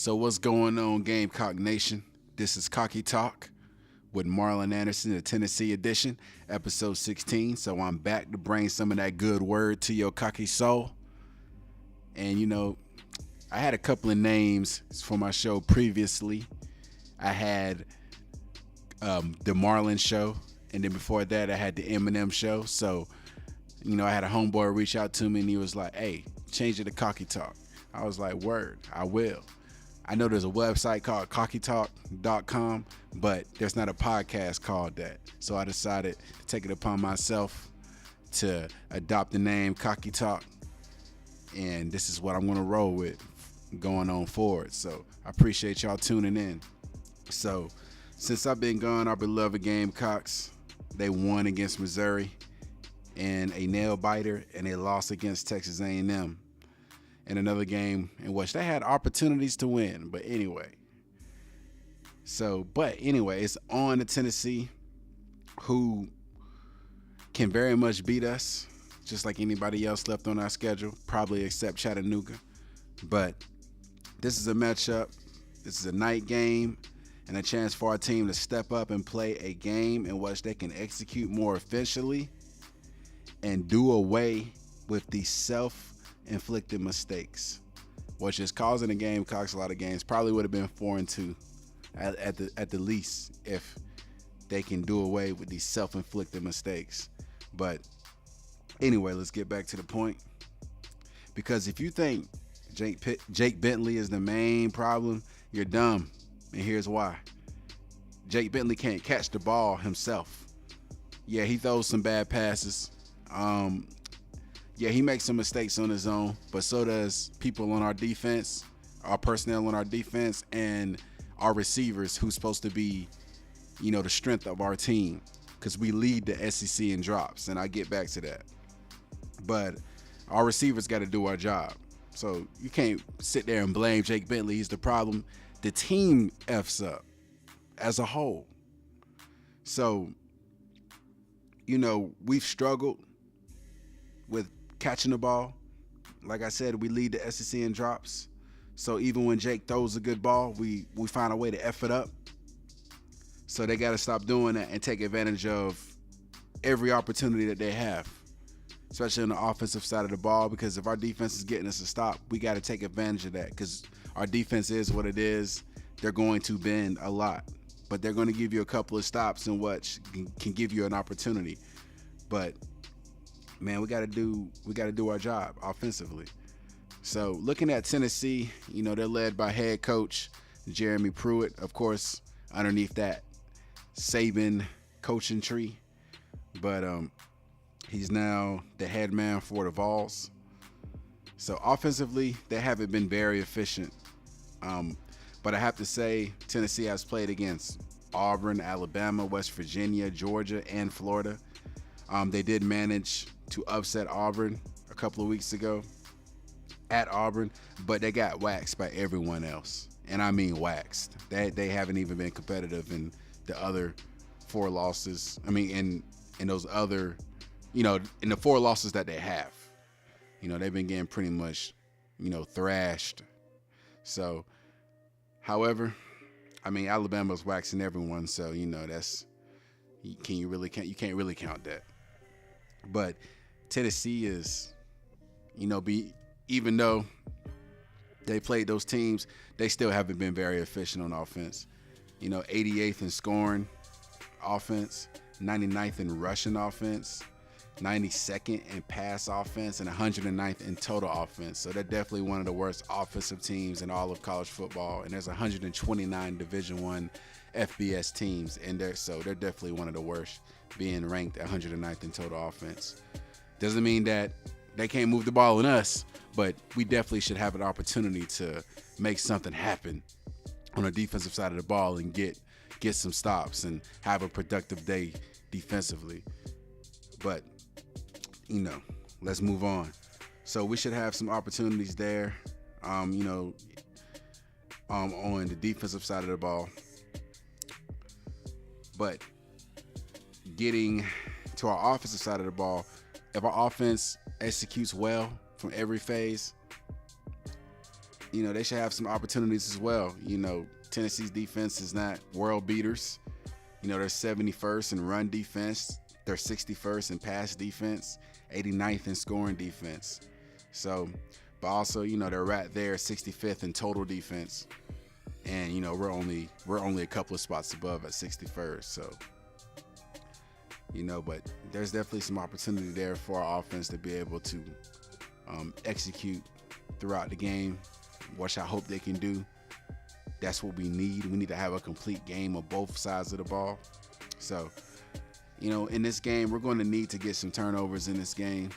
So what's going on, Gamecock Nation? This is Cocky Talk with Marlon Anderson, the Tennessee edition, episode 16. So I'm back to bring some of that good word to your cocky soul. And I had a couple of names for my show previously. I had the Marlon show, and then before that I had the Eminem show. So, I had a homeboy reach out to me and he was like, "Hey, change it to Cocky Talk." I was like, "Word, I will." I know there's a website called cockytalk.com, but there's not a podcast called that. So I decided to take it upon myself to adopt the name Cocky Talk. And this is what I'm going to roll with going on forward. So I appreciate y'all tuning in. So since I've been gone, our beloved Gamecocks, they won against Missouri in a nail biter, and they lost against Texas A&M in another game in which they had opportunities to win. But anyway, it's on to Tennessee, who can very much beat us, just like anybody else left on our schedule, probably except Chattanooga. But this is a matchup. This is a night game and a chance for our team to step up and play a game in which they can execute more efficiently and do away with the self-inflicted mistakes, which is causing the Gamecocks a lot of games. Probably would have been 4-2 at the least if they can do away with these self-inflicted mistakes. But anyway, let's get back to the point. Because if you think Jake Bentley is the main problem, you're dumb. And here's why. Jake Bentley can't catch the ball himself. Yeah, he throws some bad passes. He makes some mistakes on his own, but so does people on our defense, our personnel on our defense, and our receivers, who's supposed to be, the strength of our team, because we lead the SEC in drops, and I get back to that. But our receivers got to do our job. So you can't sit there and blame Jake Bentley. He's the problem. The team F's up as a whole. So, we've struggled with catching the ball. Like I said, we lead the SEC in drops. So even when Jake throws a good ball, we find a way to F it up. So they got to stop doing that and take advantage of every opportunity that they have, especially on the offensive side of the ball, because if our defense is getting us a stop, we got to take advantage of that, because our defense is what it is. They're going to bend a lot, but they're going to give you a couple of stops in which can give you an opportunity. But man, we got to do our job offensively. So looking at Tennessee, they're led by head coach Jeremy Pruitt, of course, underneath that Saban coaching tree. But he's now the head man for the Vols. So offensively, they haven't been very efficient. But I have to say, Tennessee has played against Auburn, Alabama, West Virginia, Georgia, and Florida. They did manage to upset Auburn a couple of weeks ago at Auburn, but they got waxed by everyone else. And I mean waxed. They haven't even been competitive in the other four losses. I mean, in those other, in the four losses that they have. They've been getting pretty much, thrashed. So, however, I mean, Alabama's waxing everyone, so that's you can't really count that. But Tennessee is, even though they played those teams, they still haven't been very efficient on offense. 88th in scoring offense, 99th in rushing offense, 92nd in pass offense, and 109th in total offense. So they're definitely one of the worst offensive teams in all of college football. And there's 129 Division I FBS teams in there, so they're definitely one of the worst, being ranked 109th in total offense. Doesn't mean that they can't move the ball on us, but we definitely should have an opportunity to make something happen on the defensive side of the ball and get some stops and have a productive day defensively. But let's move on. So we should have some opportunities there, on the defensive side of the ball. But getting to our offensive side of the ball, if our offense executes well from every phase, they should have some opportunities as well. Tennessee's defense is not world beaters. They're 71st in run defense. They're 61st in pass defense, 89th in scoring defense. So, but also, they're right there, 65th in total defense. And, we're only a couple of spots above at 61st. So, but there's definitely some opportunity there for our offense to be able to execute throughout the game, which I hope they can do. That's what we need. We need to have a complete game of both sides of the ball. So, in this game, we're going to need to get some turnovers in this game.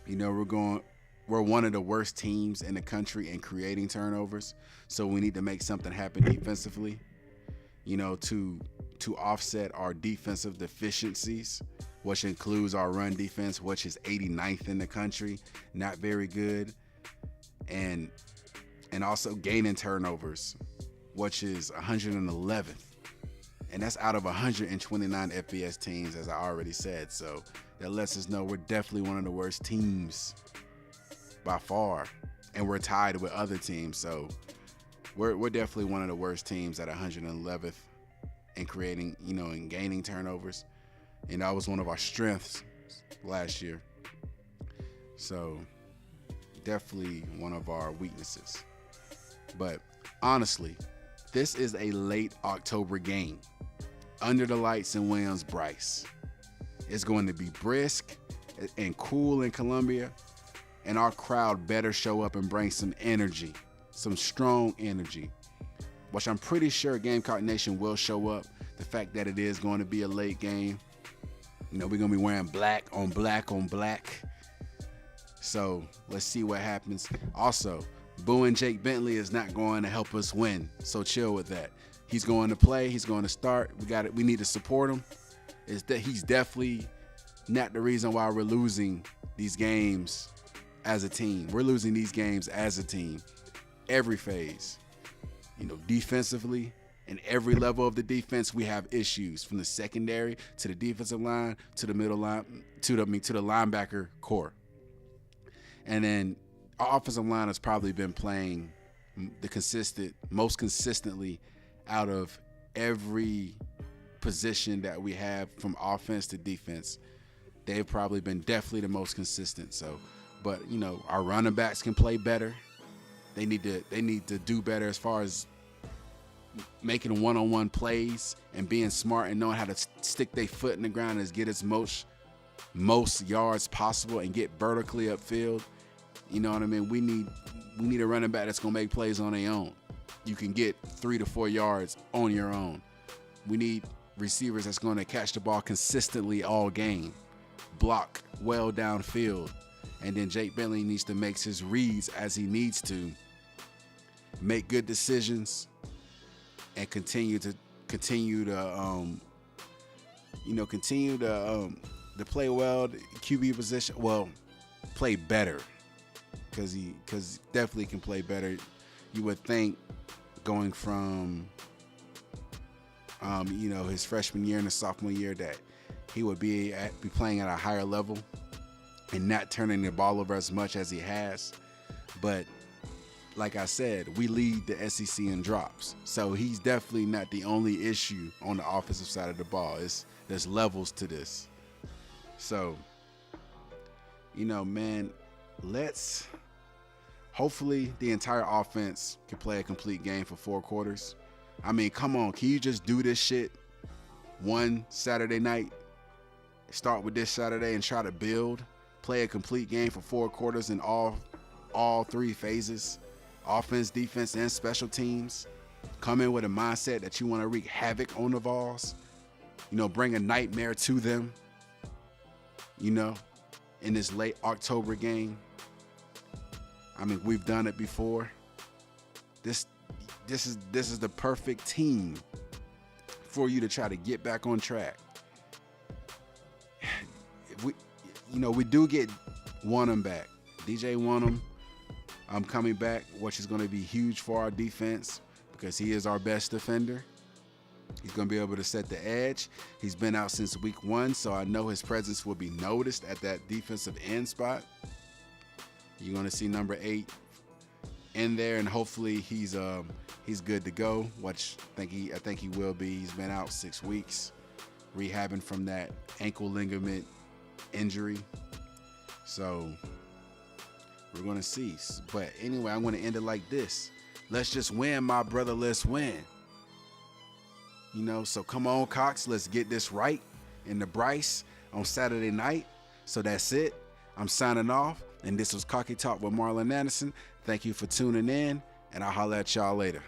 We're one of the worst teams in the country in creating turnovers. So we need to make something happen defensively, to offset our defensive deficiencies, which includes our run defense, which is 89th in the country, not very good. And also gaining turnovers, which is 111th. And that's out of 129 FBS teams, as I already said. So that lets us know we're definitely one of the worst teams by far. And we're tied with other teams. So we're definitely one of the worst teams at 111th in creating, and gaining turnovers. And that was one of our strengths last year. So definitely one of our weaknesses. But honestly, this is a late October game under the lights in Williams Brice. It's going to be brisk and cool in Columbia, and our crowd better show up and bring some energy, some strong energy, which I'm pretty sure Gamecock Nation will show up. The fact that it is going to be a late game, we're going to be wearing black on black on black. So let's see what happens. Also, booing Jake Bentley is not going to help us win. So chill with that. He's going to play. He's going to start. We need to support him. He's definitely not the reason why we're losing these games as a team. We're losing these games as a team. Every phase. Defensively, in every level of the defense, we have issues, from the secondary to the defensive line to the middle line to the linebacker core. And then our offensive line has probably been playing most consistently out of every position that we have, from offense to defense. They've probably been definitely the most consistent. So, but our running backs can play better. They need to do better as far as making one-on-one plays and being smart and knowing how to stick their foot in the ground and get as most yards possible and get vertically upfield. You know what I mean? We need a running back that's going to make plays on their own. You can get 3 to 4 yards on your own. We need receivers that's going to catch the ball consistently all game, block well downfield, and then Jake Bentley needs to make his reads as he needs to, make good decisions, and continue to play well, the QB position. Well, play better, because he definitely can play better. You would think, going from his freshman year and his sophomore year, that he would be playing at a higher level and not turning the ball over as much as he has. But like I said, we lead the SEC in drops. So he's definitely not the only issue on the offensive side of the ball. There's levels to this. So, man, hopefully the entire offense can play a complete game for 4 quarters. I mean, come on, can you just do this shit one Saturday night? Start with this Saturday and try to play a complete game for 4 quarters in all 3 phases. Offense, defense, and special teams. Come in with a mindset that you want to wreak havoc on the Vols. Bring a nightmare to them. In this late October game. I mean, we've done it before. This is the perfect team for you to try to get back on track. We do get Wanham back. DJ Wanham coming back, which is going to be huge for our defense because he is our best defender. He's going to be able to set the edge. He's been out since week 1, so I know his presence will be noticed at that defensive end spot. You're going to see number 8 in there, and hopefully he's good to go. Which I think he will be. He's been out 6 weeks, rehabbing from that ankle ligament injury. So we're gonna see. But anyway, I want to end it like this. Let's just win, my brother. Let's win. You know, so come on, Cox. Let's get this right in the Brice on Saturday night. So that's it. I'm signing off, and this was Cocky Talk with Marlon Anderson. Thank you for tuning in, and I'll holler at y'all later.